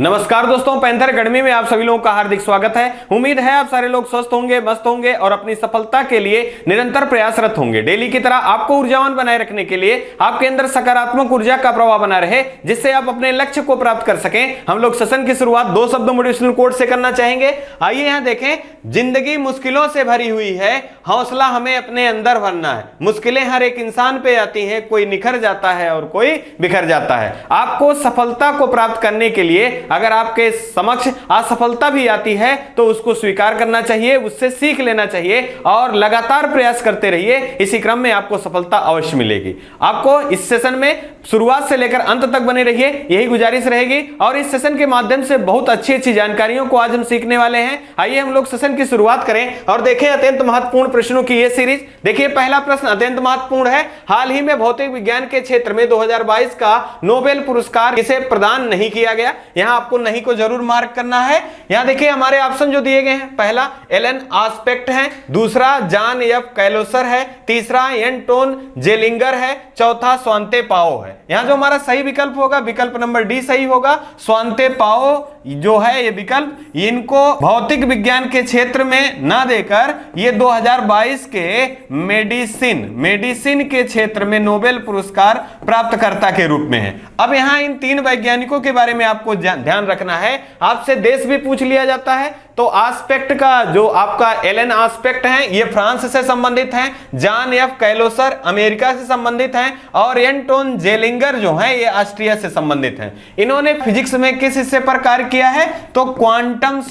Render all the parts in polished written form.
नमस्कार दोस्तों, panther academy में आप सभी लोगों का हार्दिक स्वागत है। उम्मीद है आप सारे लोग स्वस्थ होंगे, मस्त होंगे और अपनी सफलता के लिए निरंतर प्रयासरत होंगे। डेली की तरह आपको ऊर्जावान बनाए रखने के लिए आपके अंदर सकारात्मक ऊर्जा का प्रवाह बना रहे, जिससे आप अपने लक्ष्य को प्राप्त कर सकें। हम लोग सेशन की शुरुआत 2 शब्द मोटिवेशनल कोट से करना चाहेंगे। आइए यहां देखें, जिंदगी मुश्किलों से भरी हुई है, हौसला हमें अपने अंदर भरना है। मुश्किलें हर एक इंसान पे आती हैं, कोई निखर जाता है और कोई बिखर जाता है। आपको सफलता को प्राप्त करने के लिए अगर आपके समक्ष असफलता भी आती है तो उसको स्वीकार करना चाहिए, उससे सीख लेना चाहिए और लगातार प्रयास करते रहिए। इसी क्रम में आपको सफलता अवश्य मिलेगी। आपको इस सेशन में शुरुआत से लेकर अंत तक बने रहिए, यही गुजारिश रहेगी। और इस सेशन के माध्यम से बहुत अच्छी जानकारियों को आज हम सीखने वाले हैं। आइए हम लोग सेशन की शुरुआत करें और देखें अत्यंत महत्वपूर्ण प्रश्नों की यह सीरीज। देखिए, पहला प्रश्न अत्यंत महत्वपूर्ण है। हाल ही में भौतिक विज्ञान के क्षेत्र में 2022 का नोबेल पुरस्कार किसे प्रदान नहीं किया गया? यहां आपको नहीं को जरूर मार्क करना है। यहां देखिए हमारे ऑप्शन जो दिए गए हैं, पहला एलन आस्पेक्ट है, दूसरा जॉन एफ कैलोसर है, तीसरा एंटोन जेलिंगर है, चौथा स्वांते पाओ है। यहां जो हमारा सही विकल्प होगा, विकल्प नंबर डी सही होगा। स्वांते पाओ जो है ये विकल्प, इनको भौतिक विज्ञान के क्षेत्र में ना देकर ये 2022 के मेडिसिन के क्षेत्र में नोबेल पुरस्कार प्राप्तकर्ता के रूप में है। अब यहां इन 3 वैज्ञानिकों के बारे में आपको ध्यान रखना है। आपसे देश भी पूछ लिया जाता है तो आस्पेक्ट का जो आपका एलन आस्पेक्ट है ये फ्रांस से संबंधित हैं, जॉन एफ कैलोसर अमेरिका से संबंधित हैं और एंटोन जेलिंगर जो है ये ऑस्ट्रिया से संबंधित हैं। इन्होंने फिजिक्स में किस हिस्से पर कार्य किया है? तो क्वांटम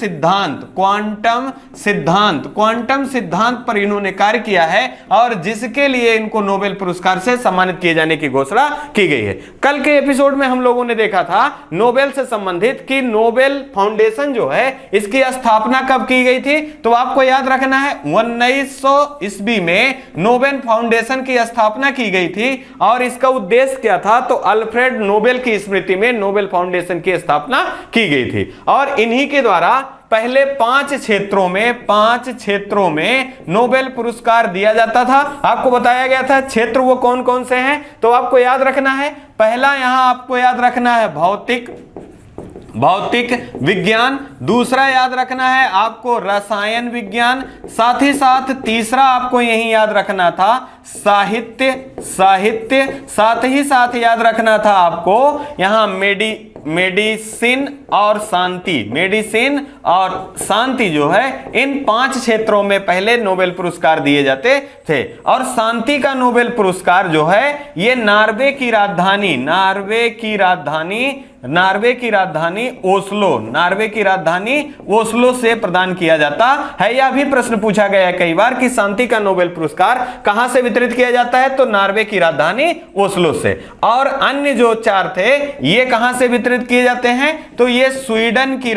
सिद्धांत पर इन्होंने कार्य किया है और जिसके लिए इनको नोबेल पुरस्कार से सम्मानित किए जाने की घोषणा की गई है। कल के एपिसोड में हम लोगों ने देखा था नोबेल से संबंधित कि नोबेल फाउंडेशन जो है इसकी स्थापना कब की गई थी? तो आपको याद रखना है 1900 ईस्वी में नोबेल फाउंडेशन की स्थापना की गई थी और इसका उद्देश्य क्या था? तो अल्फ्रेड नोबेल की स्मृति में नोबेल फाउंडेशन की स्थापना की गई थी और इन्हीं के द्वारा पहले 5 क्षेत्रों में नोबेल पुरस्कार दिया जाता था। आपको बताया गया था क्षेत्र वो कौन कौन से हैं, तो आपको याद रखना है। पहला यहां आपको याद रखना है भौतिक विज्ञान, दूसरा याद रखना है आपको रसायन विज्ञान, साथ ही साथ तीसरा आपको यही याद रखना था साहित्य, साथ ही साथ याद रखना था आपको यहां मेडिसिन और शांति जो है। इन 5 क्षेत्रों में पहले नोबेल पुरस्कार दिए जाते थे और शांति का नोबेल पुरस्कार जो है ये नार्वे की राजधानी ओस्लो से प्रदान किया जाता है। यह भी प्रश्न पूछा गया है कई बार कि शांति का नोबेल पुरस्कार कहां से वितरित किया जाता है? तो नार्वे की राजधानी ओस्लो से। और अन्य जो 4 थे ये कहां से वितरित किए जाते हैं? तो ये स्वीडन की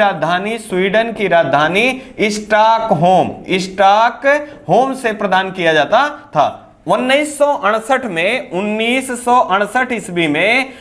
राजधानी स्टॉकहोम से प्रदान किया जाता था। 1968 ईस्वी में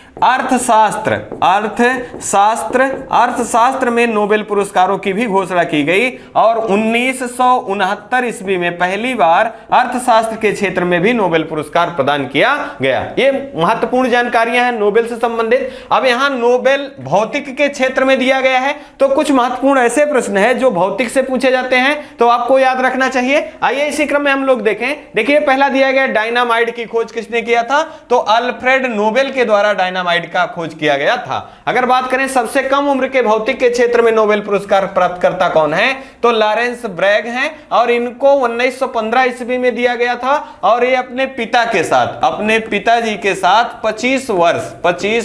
अर्थशास्त्र में नोबेल पुरस्कारों की भी घोषणा की गई और 1969 ईस्वी में पहली बार अर्थशास्त्र के क्षेत्र में भी नोबेल पुरस्कार प्रदान किया गया। ये महत्वपूर्ण जानकारियां हैं नोबेल से संबंधित। अब यहां नोबेल भौतिक के क्षेत्र में दिया गया है तो कुछ महत्वपूर्ण ऐसे प्रश्न है जो भौतिक से पूछे जाते हैं तो आपको याद रखना चाहिए। आइए इसी क्रम में हम लोग देखें। देखिए, पहला दिया गया डायनामाइट की खोज किसने किया था? तो अल्फ्रेड नोबेल के द्वारा डायनामाइट का खोज किया गया था। अगर बात करें सबसे कम उम्र के भौतिक के क्षेत्र में नोबेल पुरस्कार प्राप्तकर्ता कौन है? तो लॉरेंस ब्रैग हैं और इनको 1915 ईस्वी में दिया गया था और ये अपने पिताजी के साथ 25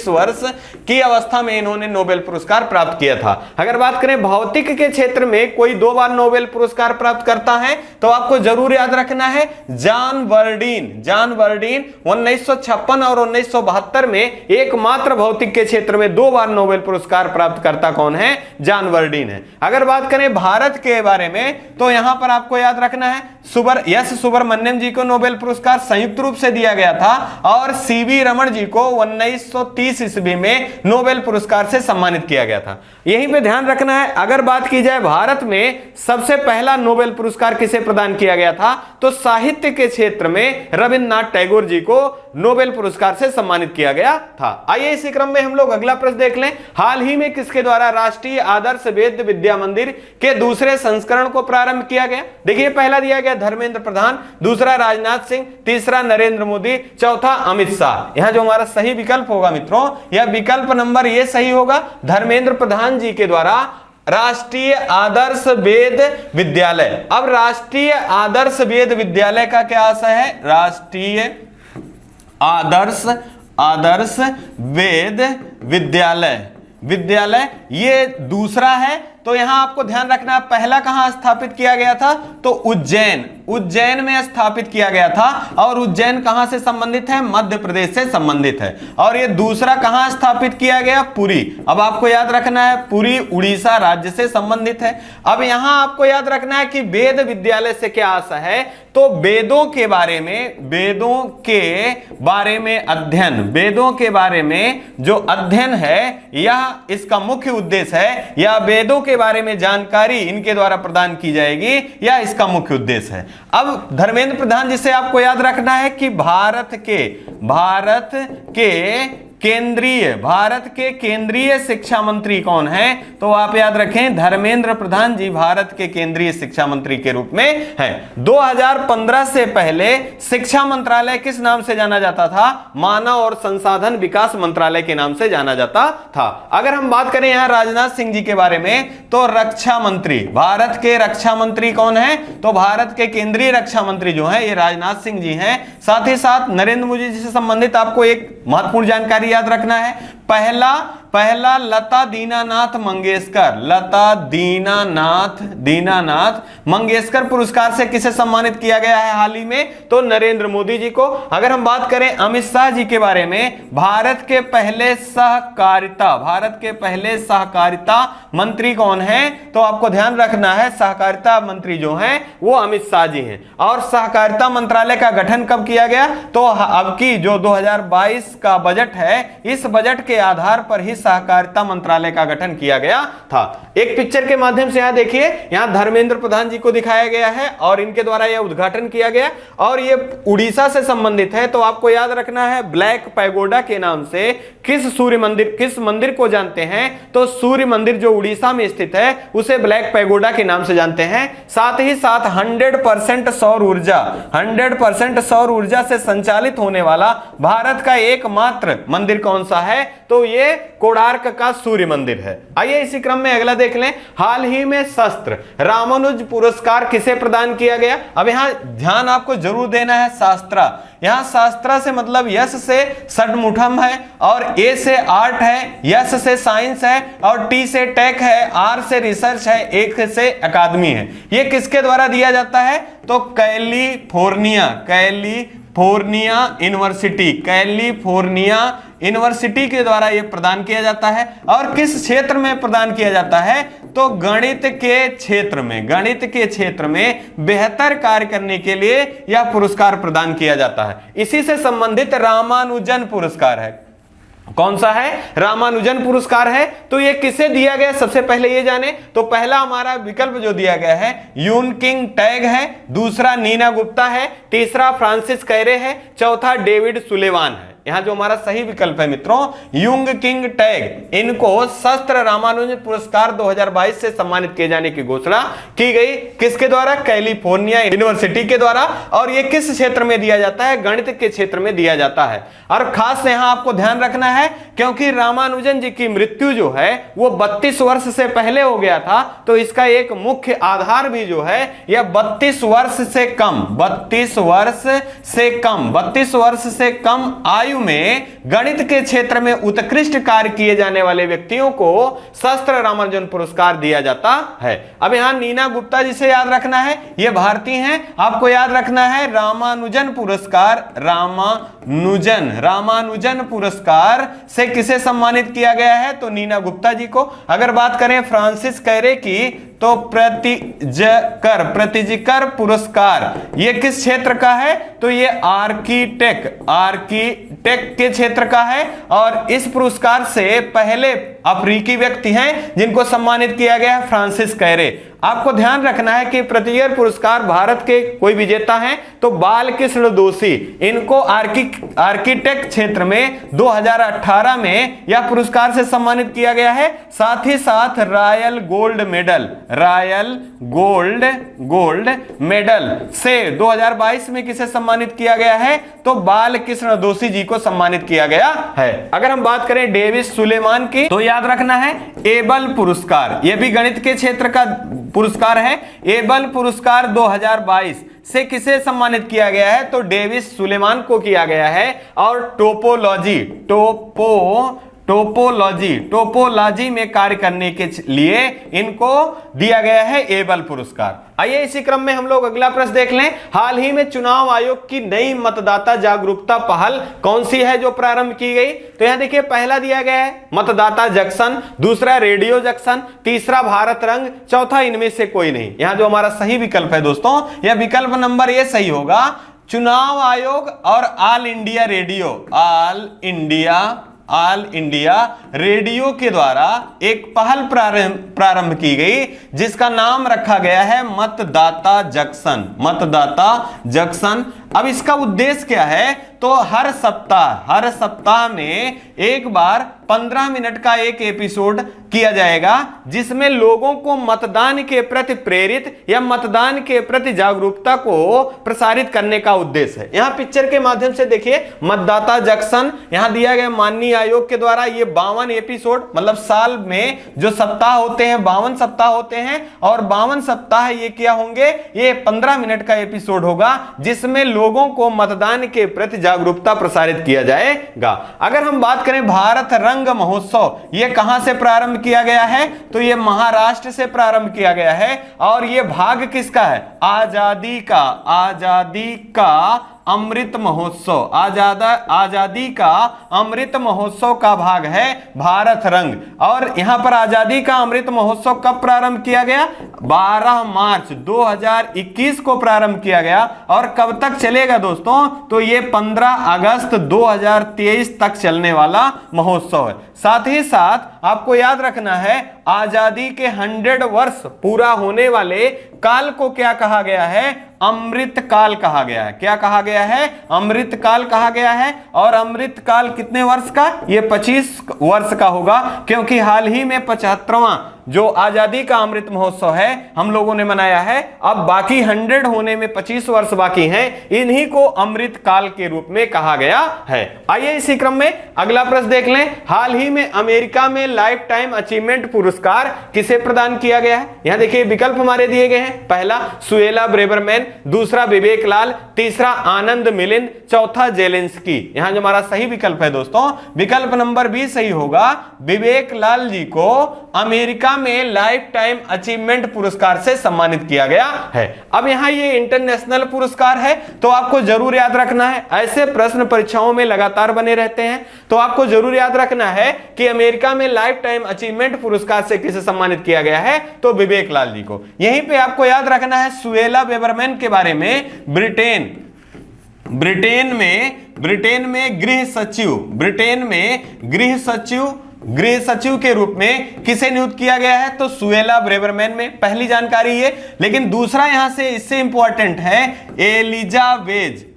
वर्ष की अवस्था में इन्होंने नोबेल पुरस्कार प्राप्त किया था। अगर बात करें भौतिक के क्षेत्र में कोई 2 बार नोबेल पुरस्कार प्राप्त करता है तो आपको जरूर याद रखना है जॉन बर्डीन 1956 और 1972 में एकमात्र भौतिक के क्षेत्र में 2 बार नोबेल पुरस्कार प्राप्तकर्ता कौन है? जॉन बर्डीन है। अगर बात करें भारत के बारे में तो यहां पर आपको याद रखना है एस सुब्रमण्यम जी को नोबेल पुरस्कार संयुक्त रूप से दिया गया था और सीवी रमन जी को 1930 ईस्वी में नोबेल पुरस्कार से सम्मानित किया गया था। यहीं पे ध्यान रखना है। अगर बात की जाए भारत में सबसे पहला नोबेल पुरस्कार किसे प्रदान किया गया था? तो साहित्य के क्षेत्र में रविन्द्रनाथ टैगोर जी को नोबेल पुरस्कार से सम्मानित किया गया था। आइए इसी क्रम में हम लोग अगला प्रश्न देख लें। हाल ही में किसके द्वारा राष्ट्रीय आदर्श वेद विद्या मंदिर के दूसरे संस्करण को प्रारंभ किया गया? देखिए, पहला दिया गया धर्मेंद्र प्रधान, दूसरा राजनाथ सिंह, तीसरा नरेंद्र मोदी, चौथा अमित शाह। यहां जो हमारा सही विकल्प होगा मित्रों, यह विकल्प नंबर ये सही होगा, धर्मेंद्र प्रधान जी के द्वारा राष्ट्रीय आदर्श वेद विद्यालय। अब राष्ट्रीय आदर्श वेद विद्यालय का क्या आशय है? राष्ट्रीय आदर्श वेद विद्यालय ये दूसरा है। तो यहां आपको ध्यान रखना, पहला कहां स्थापित किया गया था? तो उज्जैन में स्थापित किया गया था। और उज्जैन कहां से संबंधित है? मध्य प्रदेश से संबंधित है। और ये दूसरा कहां स्थापित किया गया? पुरी। अब आपको याद रखना है, पुरी उड़ीसा राज्य से संबंधित है। अब यहां आपको याद रखना है कि वेद विद्यालय से क्या आशा है? तो वेदों के बारे में जो अध्ययन है, यह इसका मुख्य उद्देश्य है, या वेदों के बारे में जानकारी इनके द्वारा प्रदान की जाएगी, या इसका मुख्य उद्देश्य है। अब धर्मेंद्र प्रधान जी से आपको याद रखना है कि भारत के केंद्रीय शिक्षा मंत्री कौन हैं? तो आप याद रखें, धर्मेंद्र प्रधान जी भारत के केंद्रीय शिक्षा मंत्री के रूप में हैं। 2015 से पहले शिक्षा मंत्रालय किस नाम से जाना जाता था? मानव और संसाधन विकास मंत्रालय के नाम से जाना जाता था। अगर हम बात करें यहां राजनाथ सिंह जी के बारे में, तो रक्षा मंत्री, भारत के रक्षा मंत्री कौन है? तो भारत के केंद्रीय रक्षा मंत्री जो है ये राजनाथ सिंह जी हैं। साथ ही साथ नरेंद्र मोदी जी से संबंधित आपको एक महत्वपूर्ण जानकारी याद रखना है, पहला लता दीनानाथ मंगेशकर पुरस्कार से किसे सम्मानित किया गया है हाल ही में? तो नरेंद्र मोदी जी को। अगर हम बात करें अमित शाह जी के बारे में, भारत के पहले सहकारिता मंत्री कौन है? तो आपको ध्यान रखना है, सहकारिता मंत्री जो हैं वो अमित शाह जी हैं। और सहकारिता मंत्रालय का गठन कब किया गया? तो अब की जो 2022 का बजट है, इस बजट के आधार पर ही सहकारिता मंत्रालय का गठन किया गया था। एक पिक्चर के माध्यम से यहां देखिए, यहां धर्मेंद्र प्रधान जी को दिखाया गया है और इनके द्वारा यह उद्घाटन किया गया, और ये उड़ीसा से संबंधित है। तो आपको याद रखना है, ब्लैक पैगोडा के नाम से किस मंदिर को जानते हैं? तो सूर्य मंदिर जो उड़ीसा में स्थित है उसे ब्लैक पैगोडा के नाम से जानते हैं। साथ ही साथ 100% सौर ऊर्जा से संचालित होने वाला भारत का एकमात्र मंदिर कौन सा है? तो ये कोणार्क का सूर्य मंदिर है। आइए इसी क्रम में अगला देख लें। हाल ही में शास्त्र रामानुज पुरस्कार किसे प्रदान किया गया? अब यहां ध्यान आपको जरूर देना है, शास्त्रा। यहां शास्त्रा से मतलब यश से षडमुठम है, और ए से आर्ट है, यश से साइंस है, और टी से टेक है, आर से रिसर्च है, एक से अकादमी है। ये किसके द्वारा दिया जाता है? तो कैलिफोर्निया यूनिवर्सिटी के द्वारा यह प्रदान किया जाता है। और किस क्षेत्र में प्रदान किया जाता है? तो गणित के क्षेत्र में बेहतर कार्य करने के लिए यह पुरस्कार प्रदान किया जाता है। इसी से संबंधित रामानुजन पुरस्कार है। कौन सा है? रामानुजन पुरस्कार है। तो ये किसे दिया गया, सबसे पहले ये जाने। तो पहला हमारा विकल्प जो दिया गया है यून किंग टैग है, दूसरा नीना गुप्ता है, तीसरा फ्रांसिस कैरे है, चौथा डेविड सुलेवान है। यहां जो हमारा सही विकल्प है मित्रों, यूंग किंग टैग, इनको शस्त्र रामानुजन पुरस्कार 2022 से सम्मानित किए जाने की घोषणा की गई। किसके द्वारा? कैलिफोर्निया यूनिवर्सिटी के द्वारा। और ये किस क्षेत्र में दिया जाता है? गणित के क्षेत्र में दिया जाता है। और खास यहां आपको ध्यान रखना है, क्योंकि रामानुजन जी की मृत्यु जो है वो 32 वर्ष से पहले हो गया था, तो इसका एक मुख्य आधार भी जो है यह 32 वर्ष से कम आयु में गणित के क्षेत्र में उत्कृष्ट कार्य किए जाने वाले व्यक्तियों को शस्त्र रामानुजन पुरस्कार दिया जाता है। अब यहां नीना गुप्ता जी से याद रखना है, ये भारतीय हैं। आपको याद रखना है रामानुजन पुरस्कार से किसे सम्मानित किया गया है? तो नीना गुप्ता जी को। अगर बात करें फ्रांसिस कैरे की, तो प्रतिजकर पुरस्कार ये किस क्षेत्र का है? तो ये आर्किटेक्ट के क्षेत्र का है। और इस पुरस्कार से पहले अफ्रीकी व्यक्ति हैं जिनको सम्मानित किया गया है फ्रांसिस कैरे। आपको ध्यान रखना है कि प्रतियर पुरस्कार भारत के कोई विजेता हैं तो बालकृष्ण दोषी, इनको आर्किटेक्ट क्षेत्र में 2018 में यह पुरस्कार से सम्मानित किया गया है। साथ ही साथ रॉयल गोल्ड मेडल से 2022 में किसे सम्मानित किया गया है तो बालकृष्ण दोषी जी को सम्मानित किया गया है। अगर हम बात करें डेविस सुलेमान की तो याद रखना है एबल पुरस्कार, यह भी गणित के क्षेत्र का पुरस्कार है। एबल पुरस्कार 2022 से किसे सम्मानित किया गया है तो डेविस सुलेमान को किया गया है। और टोपोलॉजी में कार्य करने के लिए इनको दिया गया है एबल पुरस्कार। आइए इसी क्रम में हम लोग अगला प्रश्न देख लें। हाल ही में चुनाव आयोग की नई मतदाता जागरूकता पहल कौन सी है जो प्रारंभ की गई? तो यहां देखिए पहला दिया गया है मतदाता जंक्शन, दूसरा रेडियो जंक्शन, तीसरा भारत रंग, चौथा इनमें से कोई नहीं। यहां जो हमारा सही विकल्प है दोस्तों, यह विकल्प नंबर ये सही होगा। चुनाव आयोग और ऑल इंडिया रेडियो के द्वारा एक पहल प्रारंभ की गई जिसका नाम रखा गया है मतदाता जंक्शन। अब इसका उद्देश्य क्या है तो हर सप्ताह में एक बार 15 मिनट का एक एपिसोड किया जाएगा जिसमें लोगों को मतदान के प्रति प्रेरित या मतदान के प्रति जागरूकता को प्रसारित करने का उद्देश्य है। यहां पिक्चर के माध्यम से देखिए मतदाता जंक्शन यहां दिया गया माननीय आयोग के द्वारा। ये 52 एपिसोड मतलब साल में जो सप्ताह होते हैं 52 सप्ताह होते हैं और 52 सप्ताह ये क्या होंगे, ये 15 मिनट का एपिसोड होगा जिसमें लोगों को मतदान के प्रति जागरूकता प्रसारित किया जाएगा। अगर हम बात करें भारत रंग महोत्सव, यह कहां से प्रारंभ किया गया है तो यह महाराष्ट्र से प्रारंभ किया गया है। और यह भाग किसका है? आजादी का अमृत महोत्सव, आजादी का अमृत महोत्सव का भाग है भारत रंग। और यहां पर आजादी का अमृत महोत्सव कब प्रारंभ किया गया? 12 मार्च 2021 को प्रारंभ किया गया। और कब तक चलेगा दोस्तों तो ये 15 अगस्त 2023 तक चलने वाला महोत्सव है। साथ ही साथ आपको याद रखना है आजादी के 100 वर्ष पूरा होने वाले काल को क्या कहा गया है? अमृत काल कहा गया है। क्या कहा गया है? अमृत काल कहा गया है। और अमृत काल कितने वर्ष का? ये 25 वर्ष का होगा क्योंकि हाल ही में 75वां जो आजादी का अमृत महोत्सव है हम लोगों ने मनाया है। अब बाकी 100 होने में 25 वर्ष बाकी हैं, इन्हीं को अमृत काल के रूप में कहा गया है। आइए इसी क्रम में अगला प्रश्न देख लें। हाल ही में अमेरिका में लाइफ टाइम अचीवमेंट पुरस्कार किसे प्रदान किया गया है? यहां देखिए विकल्प हमारे दिए गए हैं। पहला सुएला ब्रेबरमैन, दूसरा विवेक लाल, तीसरा आनंद मिलिंद, चौथा जेलेंस्की। यहां जो हमारा सही विकल्प है दोस्तों विकल्प नंबर बी सही होगा। विवेक लाल जी को अमेरिका में लाइफ टाइम अचीवमेंट पुरस्कार से सम्मानित किया गया है। अब यहां ये इंटरनेशनल पुरस्कार है तो आपको जरूर याद रखना है, ऐसे प्रश्न परीक्षाओं में लगातार बने रहते हैं तो आपको जरूर याद रखना है कि अमेरिका में लाइफ टाइम अचीवमेंट पुरस्कार से किसे सम्मानित किया गया है तो विवेक लाल जी को। यहीं पे आपको याद रखना है सुएला ब्रेबरमैन के बारे में। ब्रिटेन में गृह सचिव के रूप में किसे नियुक्त किया गया है तो सुएला ब्रेबरमैन में। पहली जानकारी ये, लेकिन दूसरा यहां से इससे इंपॉर्टेंट है एलिजाबेथ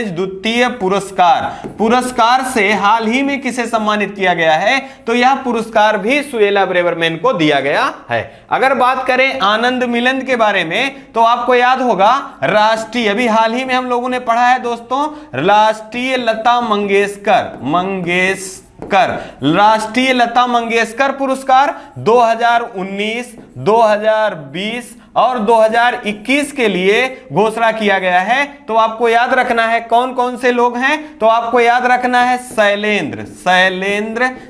द्वितीय पुरस्कार से हाल ही में किसे सम्मानित किया गया है तो यह पुरस्कार भी सुएला ब्रेबरमैन को दिया गया है। अगर बात करें आनंद मिलिंद के बारे में तो आपको याद होगा राष्ट्रीय, अभी हाल ही में हम लोगों ने पढ़ा है दोस्तों, राष्ट्रीय लता मंगेशकर पुरस्कार 2019, 2020 और 2021 के लिए घोषणा किया गया है। तो आपको याद रखना है कौन कौन से लोग हैं तो आपको याद रखना है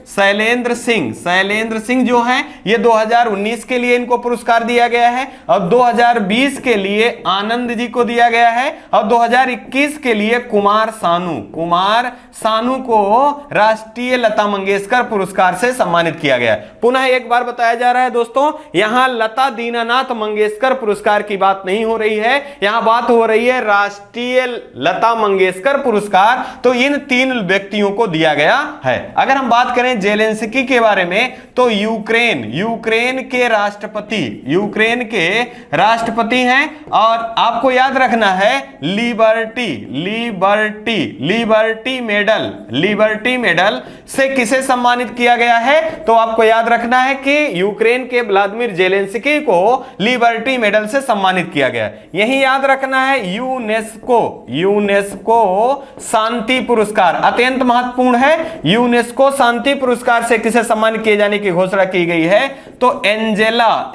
शैलेंद्र सिंह जो हैं ये 2019 के लिए इनको पुरस्कार दिया गया है और 2020 के लिए आनंद जी को दिया गया है और 2021 के लिए कुमार सानू को राष्ट्रीय लता मंगेशकर पुरस्कार से सम्मानित किया गया है। पुनः एक बार बताया जा रहा है दोस्तों, यहां लता दीनानाथ मंगेशकर मंगेशकर पुरस्कार की बात नहीं हो रही है, यहां बात हो रही है राष्ट्रीय लता मंगेशकर पुरस्कार। तो इन 3 व्यक्तियों को दिया गया है। अगर हम बात करें जेलेंस्की के बारे में, तो यूक्रेन के राष्ट्रपति हैं। और आपको याद रखना है लिबर्टी मेडल से किसे सम्मानित किया गया है? तो आपको याद रखना है कि यूक्रेन के व्लादिमीर जेलेंस्की को लिबर्टी मेडल से सम्मानित किया गया। यही याद रखना है यूनेस्को शांति पुरस्कार अत्यंत महत्वपूर्ण है। यूनेस्को शांति पुरस्कार से किसे सम्मानित किए जाने की घोषणा की गई है? तो एंजेला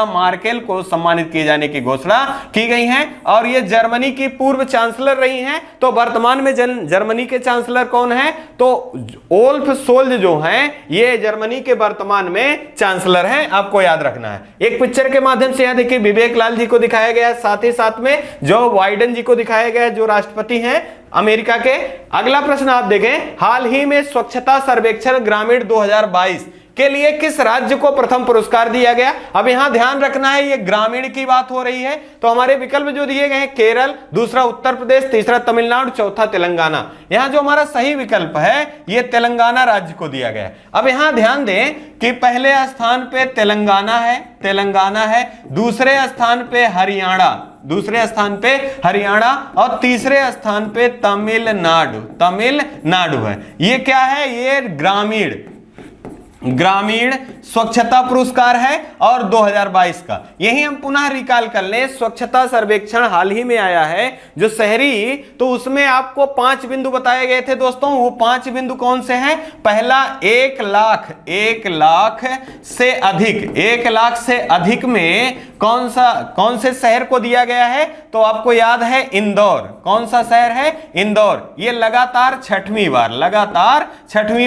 मार्केल को सम्मानित किए जाने की घोषणा की गई है। और ये जर्मनी की पूर्व चांसलर रही हैं। तो वर्तमान में जर्मनी के चांसलर कौन है? तो ओल्फ सोल्ज जो हैं, ये जर्मनी के वर्तमान में चांसलर हैं, आपको याद रखना है। एक पिक्चर के माध्यम से यहां देखिए विवेक लाल जी को दिखाया गया है, साथ ही साथ में जो बाइडेन जी को दिखाया गया है, जो राष्ट्रपति हैं अमेरिका के। अगला प्रश्न आप देखें, हाल ही में स्वच्छता सर्वेक्षण ग्रामीण 2022 के लिए किस राज्य को प्रथम पुरस्कार दिया गया? अब यहां ध्यान रखना है, ये ग्रामीण की बात हो रही है। तो हमारे विकल्प जो दिए गए हैं, केरल, दूसरा उत्तर प्रदेश, तीसरा तमिलनाडु, चौथा तेलंगाना। यहां जो हमारा सही विकल्प है, ये तेलंगाना राज्य को दिया गया। अब यहां ध्यान दें कि पहले स्थान पे तेलंगाना है, दूसरे स्थान पे हरियाणा, और तीसरे स्थान पे तमिलनाडु है। ये क्या है? ये ग्रामीण स्वच्छता पुरस्कार है और 2022 का। यही हम पुनः रिकॉल कर लें, स्वच्छता सर्वेक्षण हाल ही में आया है जो शहरी, तो उसमें आपको 5 बिंदु बताए गए थे दोस्तों। वो 5 बिंदु कौन से हैं? पहला 1 लाख से अधिक में कौन से शहर को दिया गया है? तो आपको याद है इंदौर। कौन सा शहर है? इंदौर। ये लगातार छठवीं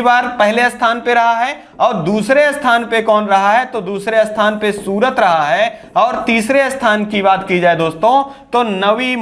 बार पहले स्थान पे रहा है। और दूसरे स्थान पे कौन रहा है? तो दूसरे स्थान पे सूरत रहा है। और तीसरे स्थान की बात की जाए दोस्तों, तो नवी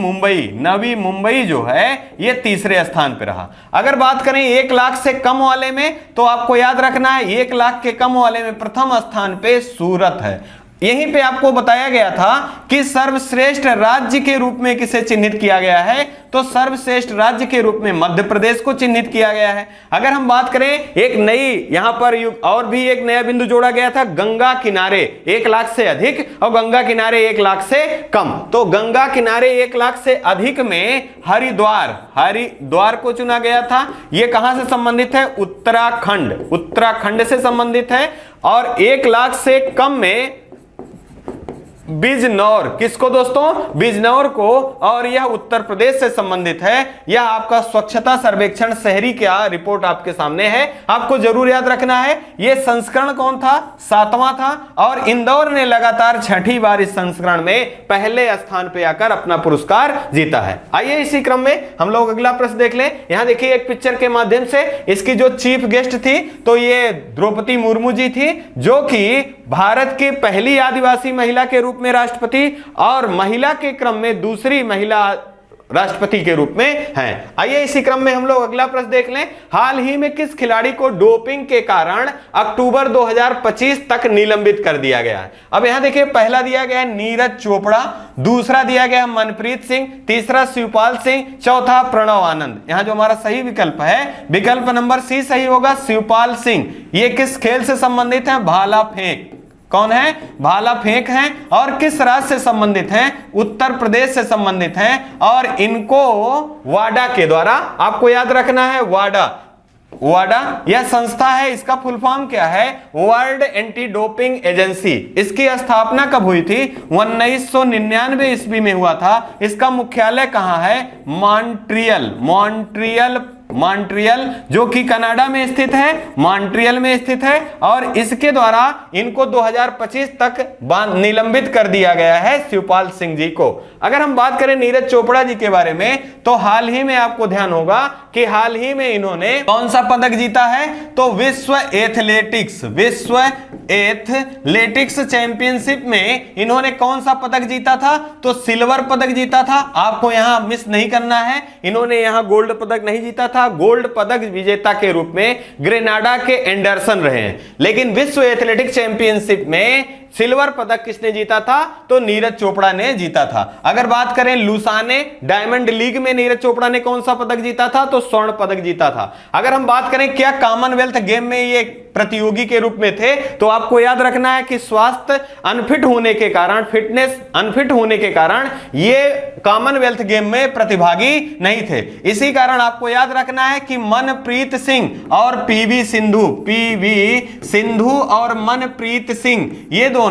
मुंबई जो है, ये तीसरे स्थान पे रहा। अगर बात करें 1 लाख से कम वाले में, तो आपको याद रखना है 1 लाख के कम वाले में प्रथम स्थान पे सूरत है। यहीं पे आपको बताया गया था कि सर्वश्रेष्ठ राज्य के रूप में किसे चिन्हित किया गया है? तो सर्वश्रेष्ठ राज्य के रूप में मध्य प्रदेश को चिन्हित किया गया है। अगर हम बात करें एक नई, यहां पर और भी एक नया बिंदु जोड़ा गया था, गंगा किनारे 1 लाख से अधिक और गंगा किनारे 1 लाख से कम। तो गंगा किनारे 1 लाख से अधिक में हरिद्वार को चुना गया था। यह कहां से संबंधित है? उत्तराखंड से संबंधित है। और 1 लाख से कम में बिजनौर, किसको दोस्तों? बिजनौर को। और यह उत्तर प्रदेश से संबंधित है। यह आपका स्वच्छता सर्वेक्षण शहरी क्या रिपोर्ट आपके सामने है। आपको जरूर याद रखना है, यह संस्करण कौन था? 7वां था। और इंदौर ने लगातार 6ठी बार इस संस्करण में पहले स्थान पे आकर अपना पुरस्कार जीता है। आइए इसी क्रम में हम लोग अगला प्रश्न देख लें। यहां देखिए एक पिक्चर के माध्यम से, इसकी जो चीफ गेस्ट थी, तो ये द्रौपदी मुर्मू जी थी, जो कि भारत की पहली आदिवासी महिला के रूप में राष्ट्रपति और महिला के क्रम में दूसरी महिला राष्ट्रपति के रूप में हैं। आइए इसी क्रम में हम लोग अगला प्रश्न देख लें। हाल ही में किस खिलाड़ी को डोपिंग के कारण अक्टूबर 2025 तक निलंबित कर दिया गया है? अब यहां देखिए, पहला दिया गया है नीरज चोपड़ा, दूसरा दिया गया है मनप्रीत सिंह, तीसरा शिवपाल सिंह, चौथा प्रणव आनंद। यहां जो हमारा सही विकल्प है, विकल्प नंबर सी सही होगा, शिवपाल सिंह। ये किस खेल से संबंधित है? भाला फेंक। कौन है? भाला फेंक हैं। और किस राज्य से संबंधित हैं? उत्तर प्रदेश से संबंधित हैं। और इनको वाडा के द्वारा, आपको याद रखना है, वाडा यह संस्था है, इसका फुल फॉर्म क्या है? World anti doping agency. इसकी स्थापना कब हुई थी? 1999 ईस्वी में हुआ था। इसका मुख्यालय कहां है? मॉन्ट्रियल जो कि कनाडा में स्थित है, मॉन्ट्रियल में स्थित है। और इसके द्वारा इनको 2025 तक निलंबित कर दिया गया है, शिवपाल सिंह जी को। अगर हम बात करें नीरज चोपड़ा जी के बारे में, तो हाल ही में आपको ध्यान होगा कि हाल ही में इन्होंने कौन सा पदक जीता है? तो विश्व एथलेटिक्स चैंपियनशिप में इन्होंने कौन सा पदक जीता था? तो सिल्वर पदक जीता था। आपको यहां मिस नहीं करना है, इन्होंने यहां गोल्ड पदक नहीं जीता था। गोल्ड पदक विजेता के रूप में ग्रेनाडा के एंडरसन रहे हैं। लेकिन विश्व एथलेटिक्स चैंपियनशिप में सिल्वर पदक किसने जीता था? तो नीरज चोपड़ा ने जीता था। अगर बात करें लुसाने डायमंड लीग में नीरज चोपड़ा ने कौन सा पदक जीता था? तो स्वर्ण पदक जीता था। अगर हम बात करें क्या कॉमनवेल्थ गेम में ये प्रतियोगी के रूप में थे, तो आपको याद रखना है कि स्वास्थ्य अनफिट होने के कारण, फिटनेस अनफिट होने के कारण ये कॉमनवेल्थ गेम में प्रतिभागी नहीं थे। इसी कारण आपको याद रखना है कि मनप्रीत सिंह और पीवी सिंधु और मनप्रीत सिंह ये दोनों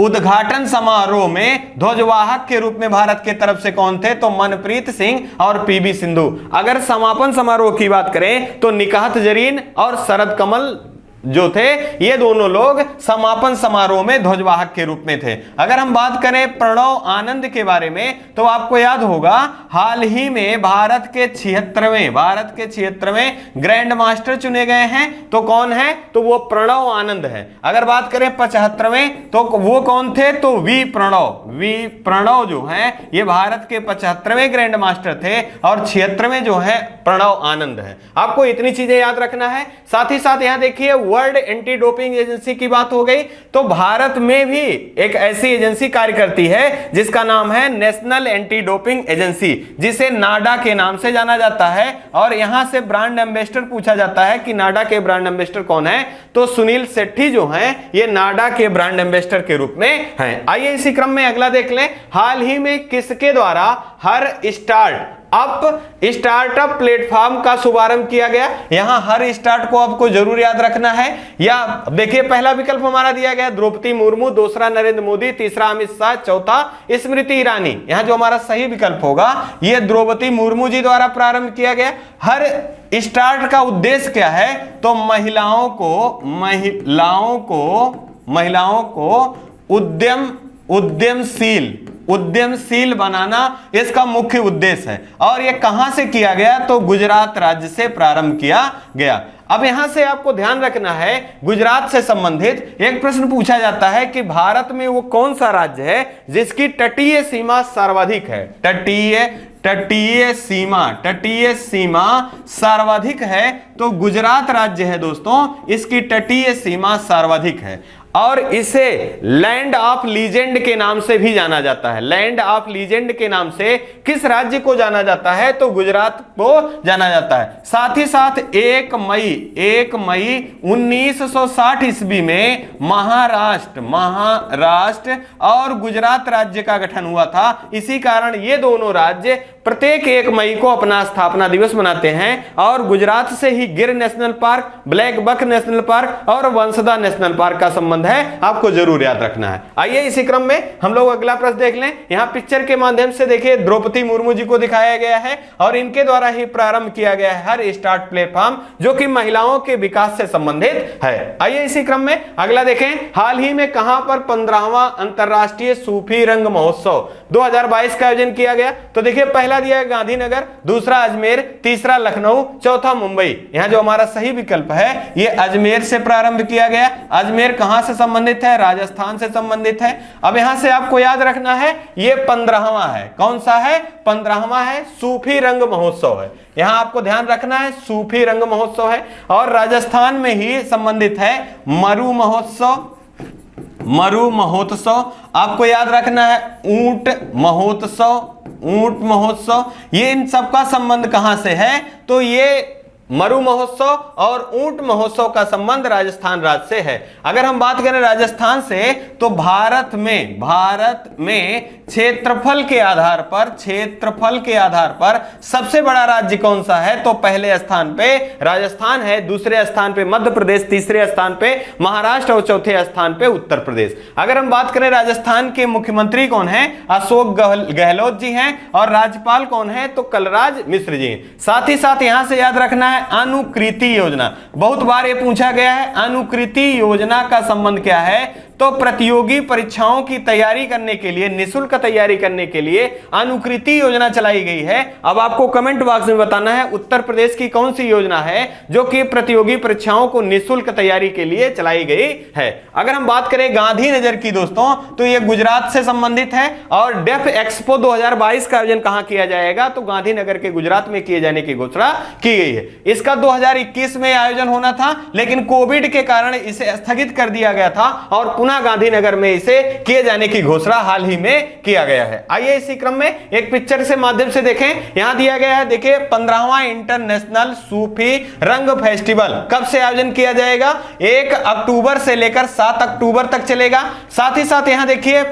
उद्घाटन समारोह में ध्वजवाहक के रूप में भारत के तरफ से कौन थे? तो मनप्रीत सिंह और पीवी सिंधु। अगर समापन समारोह की बात करें तो निकाहत जरीन और शरद कमल जो थे ये दोनों लोग समापन समारोह में ध्वजवाहक के रूप में थे। अगर हम बात करें प्रणव आनंद के बारे में तो आपको याद होगा हाल ही में भारत के 76वें ग्रैंड मास्टर चुने गए हैं। तो कौन है? तो वो प्रणव आनंद है। अगर बात करें 75वें तो वो कौन थे? तो वी प्रणव जो है ये भारत के 75वें ग्रैंड मास्टर थे और 76वें जो है प्रणव आनंद है। आपको इतनी चीजें याद रखना है। साथ ही साथ यहां देखिए वर्ल्ड एंटी डोपिंग एजेंसी की बात हो गई, तो भारत में भी एक ऐसी एजेंसी कार्य करती है जिसका नाम है नेशनल एंटी डोपिंग एजेंसी, जिसे नाडा के नाम से जाना जाता है। और यहां से ब्रांड एम्बेसडर पूछा जाता है कि नाडा के ब्रांड एम्बेसडर कौन है? तो सुनील शेट्टी जो हैं ये नाडा के ब्रांड एम्बेसडर के रूप में हैं। आइए इसी क्रम में अगला देख लें। हाल ही में किसके द्वारा हर स्टार्टअप प्लेटफॉर्म का शुभारंभ किया गया? यहां हर स्टार्ट को आपको जरूर याद रखना है। या देखिए पहला विकल्प हमारा दिया गया द्रौपदी मुर्मू, दूसरा नरेंद्र मोदी, तीसरा अमित शाह, चौथा स्मृति ईरानी। यहां जो हमारा सही विकल्प होगा ये द्रौपदी मुर्मू जी द्वारा प्रारंभ किया गया। हर स्टार्ट का उद्देश्य क्या है? तो महिलाओं को उद्यमशील बनाना इसका मुख्य उद्देश्य है। और यह कहां से किया गया? तो गुजरात राज्य से प्रारंभ किया गया। अब यहां से आपको ध्यान रखना है, गुजरात से संबंधित एक प्रश्न पूछा जाता है कि भारत में वो कौन सा राज्य है जिसकी तटीय सीमा सर्वाधिक है? तटीय सीमा सर्वाधिक है तो गुजरात राज्य है दोस्तों, इसकी तटीय सीमा सर्वाधिक है। और इसे लैंड ऑफ लीजेंड के नाम से भी जाना जाता है। लैंड ऑफ लीजेंड के नाम से किस राज्य को जाना जाता है? तो गुजरात को जाना जाता है। साथ ही साथ 1 मई 1960 ईस्वी में महाराष्ट्र और गुजरात राज्य का गठन हुआ था। इसी कारण ये दोनों राज्य प्रत्येक 1 मई को अपना स्थापना दिवस मनाते हैं। और गुजरात से ही Gir national park, black buck national park और वंसदा नेशनल पार्क का संबंध है, आपको जरूर याद रखना है। आइए इसी क्रम में हम लोग अगला प्रश्न देख लें। यहां पिक्चर के माध्यम से देखिए द्रौपदी मुर्मू जी को दिखाया गया है और इनके द्वारा ही प्रारंभ किया गया है हर स्टार्ट प्लेटफॉर्म, जो कि महिलाओं के विकास से संबंधित है। आइए इसी क्रम में अगला देखें। हाल ही में कहां पर 15वां अंतरराष्ट्रीय सूफी रंग महोत्सव 2022 का आयोजन किया गया? तो देखिए पहला दिया है गांधीनगर, दूसरा अजमेर, तीसरा लखनऊ, चौथा मुंबई। यहां जो हमारा सही विकल्प है ये अजमेर से प्रारंभ किया गया। अजमेर कहां से संबंधित है? राजस्थान से संबंधित है। अब यहां से आपको याद रखना है ये 15वां है। कौन सा है? 15वां है, सूफी रंग महोत्सव है। यहां आपको ध्यान रखना है सूफी रंग महोत्सव है। और राजस्थान में ही संबंधित है मरु महोत्सव। आपको याद रखना है ऊंट महोत्सव। ये इन सबका संबंध कहां से है? तो ये मरु महोत्सव और ऊंट महोत्सव का संबंध राजस्थान राज्य से है। अगर हम बात करें राजस्थान से तो भारत में क्षेत्रफल के आधार पर सबसे बड़ा राज्य कौन सा है? तो पहले स्थान पे राजस्थान है, दूसरे स्थान पे मध्य प्रदेश, तीसरे स्थान पे महाराष्ट्र और चौथे स्थान पे उत्तर प्रदेश। अगर हम बात करें राजस्थान के मुख्यमंत्री कौन है? अशोक गहलोत जी हैं। और राज्यपाल कौन है? तो कलराज मिश्र जी। साथ ही साथ यहां से याद रखना है अनुकृति योजना, बहुत बार ये पूछा गया है। अनुकृति योजना का संबंध क्या है? तो प्रतियोगी परीक्षाओं की तैयारी करने के लिए, निःशुल्क तैयारी करने के लिए अनुकृति योजना चलाई गई है। अब आपको कमेंट बॉक्स में बताना है उत्तर प्रदेश की कौन सी योजना है जो कि प्रतियोगी परीक्षाओं को निःशुल्क तैयारी के लिए चलाई गई है। अगर हम बात करें गांधीनगर की दोस्तों तो यह गुजरात से संबंधित है। और डेफ एक्सपो 2022 का आयोजन कहां किया जाएगा? तो गांधीनगर के गुजरात में किए जाने की घोषणा की गई है। इसका 2021 में आयोजन होना था, लेकिन कोविड के कारण इसे स्थगित कर दिया गया था और पुनः गांधीनगर में इसे किए जाने की घोषणा हाल ही में किया गया है। आइए इसी क्रम में एक पिक्चर से माध्यम से देखें। यहां दिया गया है, देखिए 15वां इंटरनेशनल सूफी रंग फेस्टिवल कब से आयोजन किया जाएगा? 1 अक्टूबर से लेकर 7 अक्टूबर तक चलेगा। साथ ही साथ यहां देखिए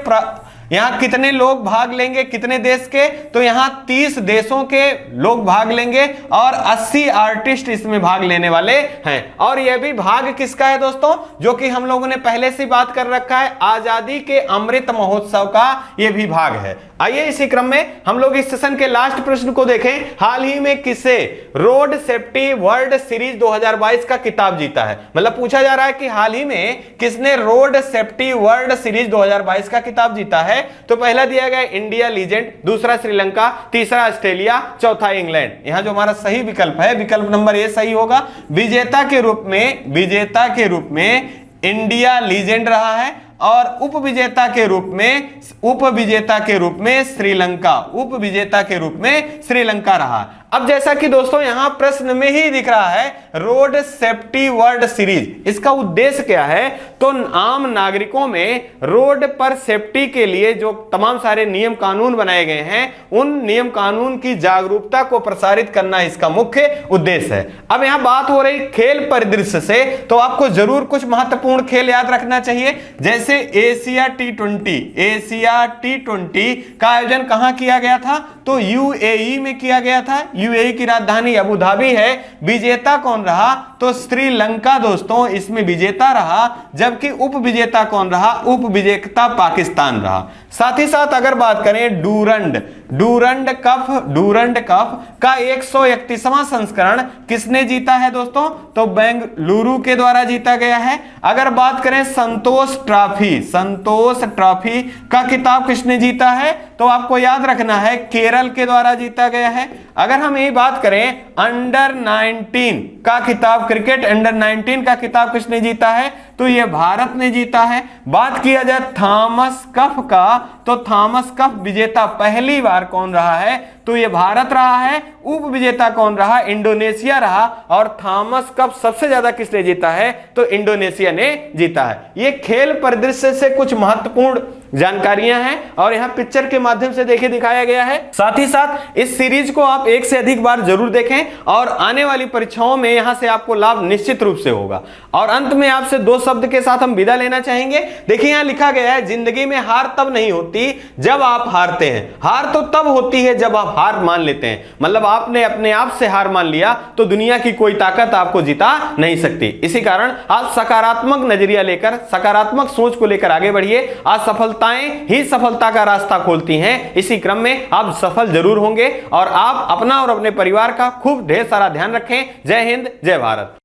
यहां कितने लोग भाग लेंगे, कितने देश के? तो यहां 30 देशों के लोग भाग लेंगे और 80 आर्टिस्ट इसमें भाग लेने वाले हैं। और यह भी भाग किसका है दोस्तों? जो कि हम लोगों ने पहले से बात कर रखा है, आजादी के अमृत महोत्सव का यह भी भाग है। आइए इसी क्रम में हम लोग इस सेशन के लास्ट प्रश्न को देखें। हाल ही में किसे रोड सेफ्टी वर्ल्ड सीरीज 2022 का खिताब जीता है? मतलब पूछा जा रहा है कि हाल ही में किसने रोड सेफ्टी वर्ल्ड सीरीज 2022 का खिताब जीता है? तो पहला दिया गया इंडिया लीजेंड, दूसरा श्रीलंका, तीसरा ऑस्ट्रेलिया, चौथा इंग्लैंड। यहां जो हमारा सही विकल्प है, विकल्प नंबर ए सही होगा। विजेता के रूप में इंडिया लीजेंड रहा है और उपविजेता के रूप में श्रीलंका रहा। अब जैसा कि दोस्तों यहां प्रश्न में ही दिख रहा है रोड सेफ्टी वर्ल्ड सीरीज, इसका उद्देश्य क्या है? तो आम नागरिकों में रोड पर सेफ्टी के लिए जो तमाम सारे नियम कानून बनाए गए हैं, उन नियम कानून की जागरूकता को प्रसारित करना इसका मुख्य उद्देश्य है। अब यहां बात हो रही खेल परिदृश्य से, तो आपको जरूर कुछ महत्वपूर्ण खेल याद रखना चाहिए। जैसे एशिया टी20 का आयोजन कहां किया गया था? तो यूएई में किया गया था। यूएई की राजधानी अबू धाबी है। विजेता कौन रहा? तो श्रीलंका दोस्तों इसमें विजेता रहा, जबकि उपविजेता कौन रहा? उपविजेता पाकिस्तान रहा। साथ ही साथ अगर बात करें डूरंड कप का 131वां संस्करण किसने जीता है दोस्तों? तो बेंगलुरु के द्वारा जीता गया है। अगर बात करें संतोष ट्रॉफी का खिताब किसने जीता है? तो आपको याद रखना है केरल के द्वारा जीता गया है। अगर हम यही बात करें अंडर 19 का खिताब, क्रिकेट अंडर 19 का खिताब किसने जीता है? तो यह भारत ने जीता है। बात किया जाए थॉमस कप का, तो थॉमस कप विजेता पहली बार कौन रहा है? तो यह भारत रहा है। उप विजेता कौन रहा? इंडोनेशिया रहा। और थॉमस कप सबसे ज्यादा किसने जीता है? तो इंडोनेशिया ने जीता है। ये खेल परिदृश्य से कुछ महत्वपूर्ण जानकारियां हैं और यहां पिक्चर के माध्यम से देखिए दिखाया गया है। साथ ही साथ इस सीरीज को आप एक से अधिक बार जरूर देखें और आने वाली परीक्षाओं में यहां से आपको लाभ निश्चित रूप से होगा। और अंत में आपसे 2 शब्द के साथ हम विदा लेना चाहेंगे। देखिए यहां लिखा गया है, जिंदगी में हार तब नहीं होती जब आप हारते हैं, हार तो तब होती है जब आप हार मान लेते हैं। मतलब आपने अपने आप से हार मान लिया तो दुनिया की कोई ताकत आपको जिता नहीं सकती। इसी कारण आप सकारात्मक नजरिया लेकर, सकारात्मक सोच को लेकर आगे बढ़िए। आज सफलताएं ही सफलता का रास्ता खोलती हैं। इसी क्रम में आप सफल जरूर होंगे और आप अपना और अपने परिवार का खूब ढेर सारा ध्यान रखें। जय हिंद, जय भारत।